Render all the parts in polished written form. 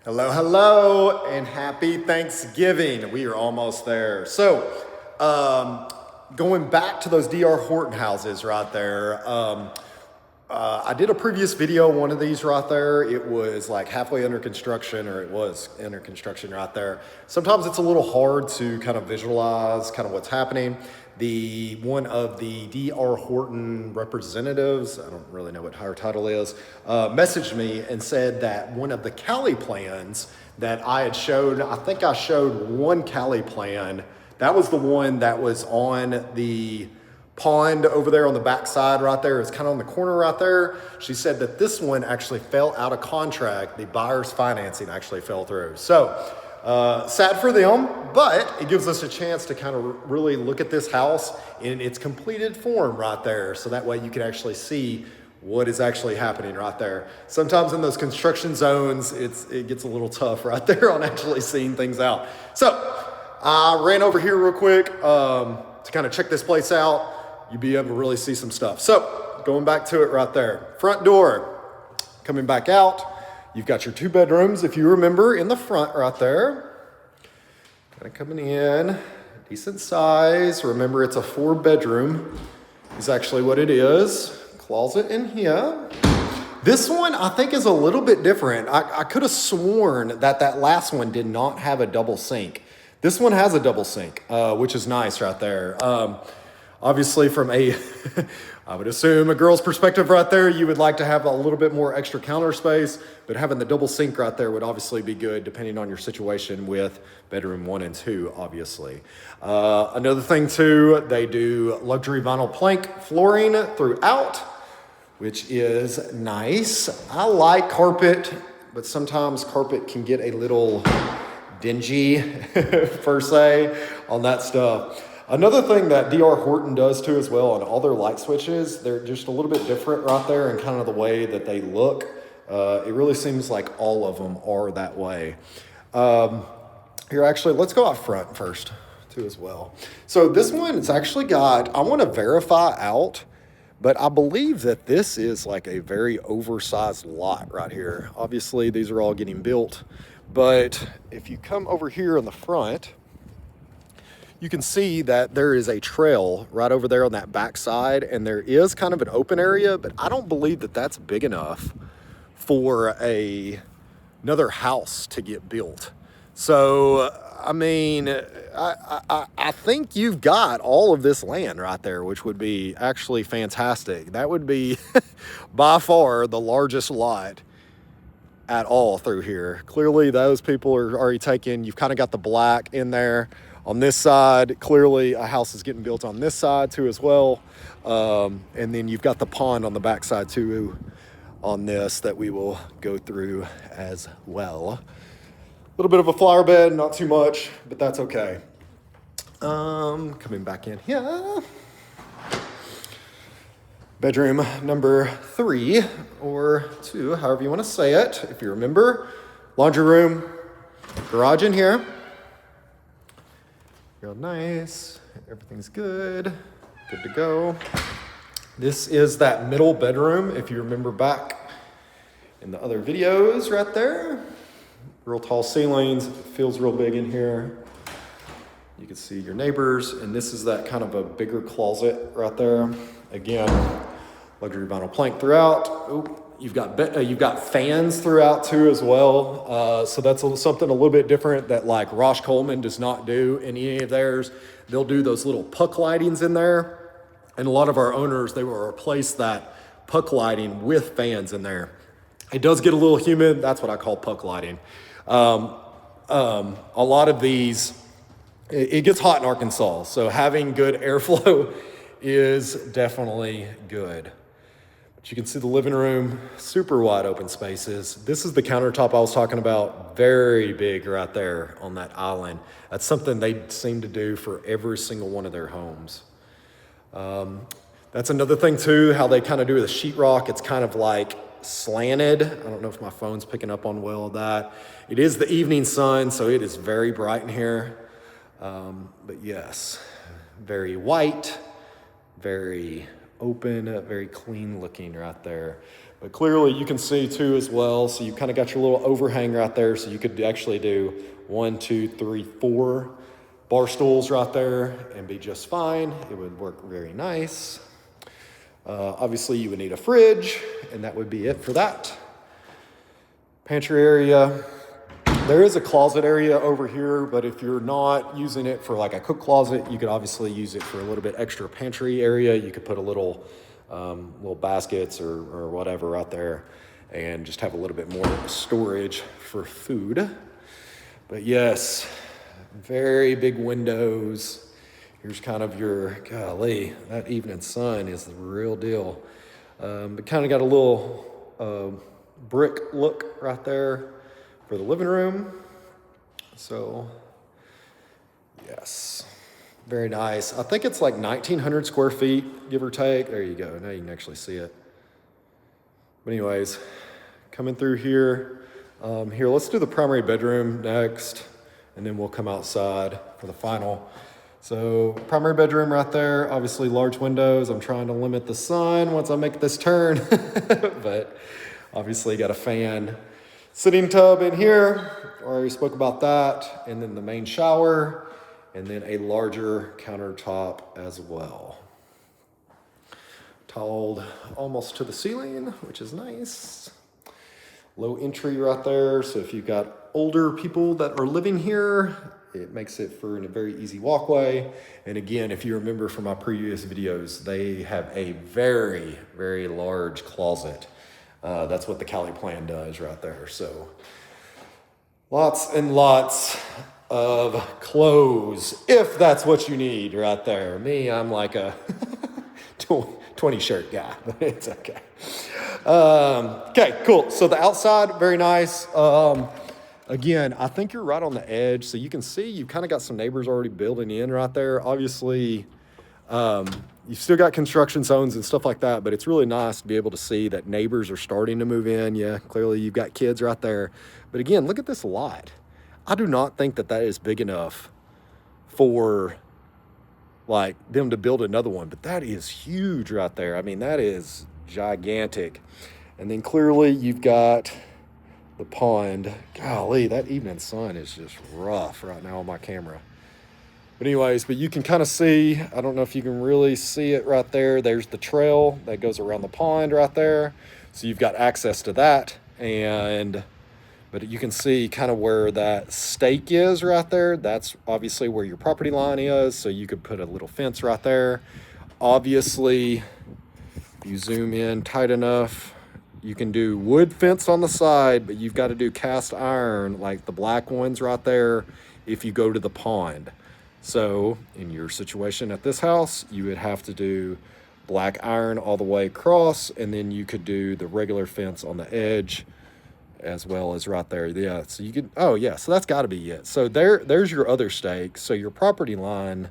Hello, hello, and happy Thanksgiving. We are almost there. So, going back to those DR Horton houses right there, I did a previous video, one of these right there. It was like halfway under construction, or it was under construction right there. Sometimes it's a little hard to kind of visualize kind of what's happening. One of the DR Horton representatives, I don't really know what her title is, messaged me and said that one of the Cali plans that I had showed, I think I showed one Cali plan. That was the one that was on the pond over there on the back side right there. It's kind of on the corner right there. She said that this one actually fell out of contract. The buyer's financing actually fell through. So sad for them, but it gives us a chance to kind of really look at this house in its completed form right there. So that way you can actually see what is actually happening right there. Sometimes in those construction zones, it gets a little tough right there on actually seeing things out. So I ran over here real quick to kind of check this place out. You'll be able to really see some stuff. So going back to it right there. Front door, coming back out. You've got your 2 bedrooms, if you remember, in the front right there. Kind of coming in, decent size. Remember, it's a 4-bedroom is actually what it is. Closet in here. This one, I think, is a little bit different. I could have sworn that last one did not have a double sink. This one has a double sink, which is nice right there. Obviously, from I would assume a girl's perspective right there, you would like to have a little bit more extra counter space, but having the double sink right there would obviously be good depending on your situation with bedroom 1 and 2, obviously. Another thing too, they do luxury vinyl plank flooring throughout, which is nice. I like carpet, but sometimes carpet can get a little dingy per se on that stuff. Another thing that DR Horton does too as well on all their light switches, they're just a little bit different right there in kind of the way that they look. It really seems like all of them are that way. Here, actually, let's go out front first too as well. So this one, it's actually got, I want to verify out, but I believe that this is like a very oversized lot right here. Obviously, these are all getting built, but if you come over here in the front, you can see that there is a trail right over there on that back side, and there is kind of an open area, but I don't believe that that's big enough for another house to get built. So, I mean, I think you've got all of this land right there, which would be actually fantastic. That would be by far the largest lot at all through here. Clearly, those people are already taken. You've kind of got the black in there. On this side, clearly a house is getting built on this side too as well. And then you've got the pond on the back side too on this that we will go through as well. A little bit of a flower bed, not too much, but that's okay. Coming back in here. Bedroom number 3 or 2, however you want to say it, if you remember. Laundry room, garage in here. Real nice, everything's good to go. This is that middle bedroom, if you remember back in the other videos right there. Real tall ceilings, feels real big in here. You can see your neighbors, and this is that kind of a bigger closet right there. Again, luxury vinyl plank throughout. Oh, you've got fans throughout too as well. So that's something a little bit different that like Rosh Coleman does not do in any of theirs. They'll do those little puck lightings in there. And a lot of our owners, they will replace that puck lighting with fans in there. It does get a little humid. That's what I call puck lighting. A lot of these, it gets hot in Arkansas. So having good airflow is definitely good. You can see the living room, super wide open spaces. This is the countertop I was talking about, very big right there on that island. That's something they seem to do for every single one of their homes. That's another thing too, how they kind of do the sheetrock. It's kind of like slanted. I don't know if my phone's picking up on well of that. It is the evening sun, so it is very bright in here. But yes, very white, very open, very clean looking right there. But clearly you can see too as well. So you kind of got your little overhang right there. So you could actually do 1, 2, 3, 4 bar stools right there and be just fine. It would work very nice. Obviously you would need a fridge, and that would be it for that. Pantry area. There is a closet area over here, but if you're not using it for like a cook closet, you could obviously use it for a little bit extra pantry area. You could put a little baskets or whatever out there and just have a little bit more storage for food. But yes, very big windows. Here's kind of your, golly, that evening sun is the real deal. But kind of got a little brick look right there for the living room. So yes, very nice. I think it's like 1,900 square feet, give or take. There you go. Now you can actually see it. But anyways, coming through here. Here, let's do the primary bedroom next, and then we'll come outside for the final. So primary bedroom right there, obviously large windows. I'm trying to limit the sun once I make this turn, but obviously got a fan. Sitting tub in here, already spoke about that, and then the main shower, and then a larger countertop as well. Tiled almost to the ceiling, which is nice. Low entry right there, so if you've got older people that are living here, it makes it for a very easy walkway. And again, if you remember from my previous videos, they have a very, very large closet. That's what the Cali plan does right there. So lots and lots of clothes, if that's what you need right there. Me, I'm like a 20 shirt guy, but it's okay. Okay, cool. So the outside, very nice. Again, I think you're right on the edge. So you can see you've kind of got some neighbors already building in right there. Obviously, you've still got construction zones and stuff like that, but it's really nice to be able to see that neighbors are starting to move in. Yeah, clearly you've got kids right there. But again, look at this lot. I do not think that is big enough for like them to build another one, but that is huge right there. I mean, that is gigantic. And then clearly you've got the pond. Golly, that evening sun is just rough right now on my camera. But anyways, but you can kind of see, I don't know if you can really see it right there. There's the trail that goes around the pond right there. So you've got access to that. But you can see kind of where that stake is right there. That's obviously where your property line is. So you could put a little fence right there. Obviously, if you zoom in tight enough, you can do wood fence on the side, but you've got to do cast iron like the black ones right there if you go to the pond. So in your situation at this house, you would have to do black iron all the way across, and then you could do the regular fence on the edge as well as right there. Yeah, so you could, oh yeah, so that's got to be it. So there's your other stake. So your property line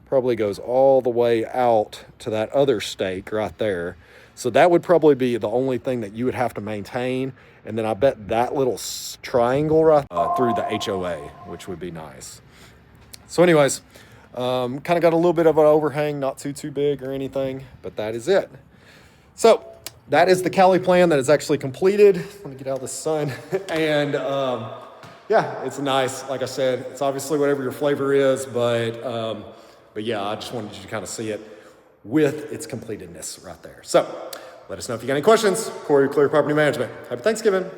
probably goes all the way out to that other stake right there. So that would probably be the only thing that you would have to maintain. And then I bet that little triangle right through the HOA, which would be nice. So anyways, kind of got a little bit of an overhang, not too big or anything, but that is it. So that is the Cali plan that is actually completed. Let me get out of the sun. And yeah, it's nice. Like I said, it's obviously whatever your flavor is, but yeah, I just wanted you to kind of see it with its completedness right there. So let us know if you got any questions. Cory, Clear Property Management. Happy Thanksgiving.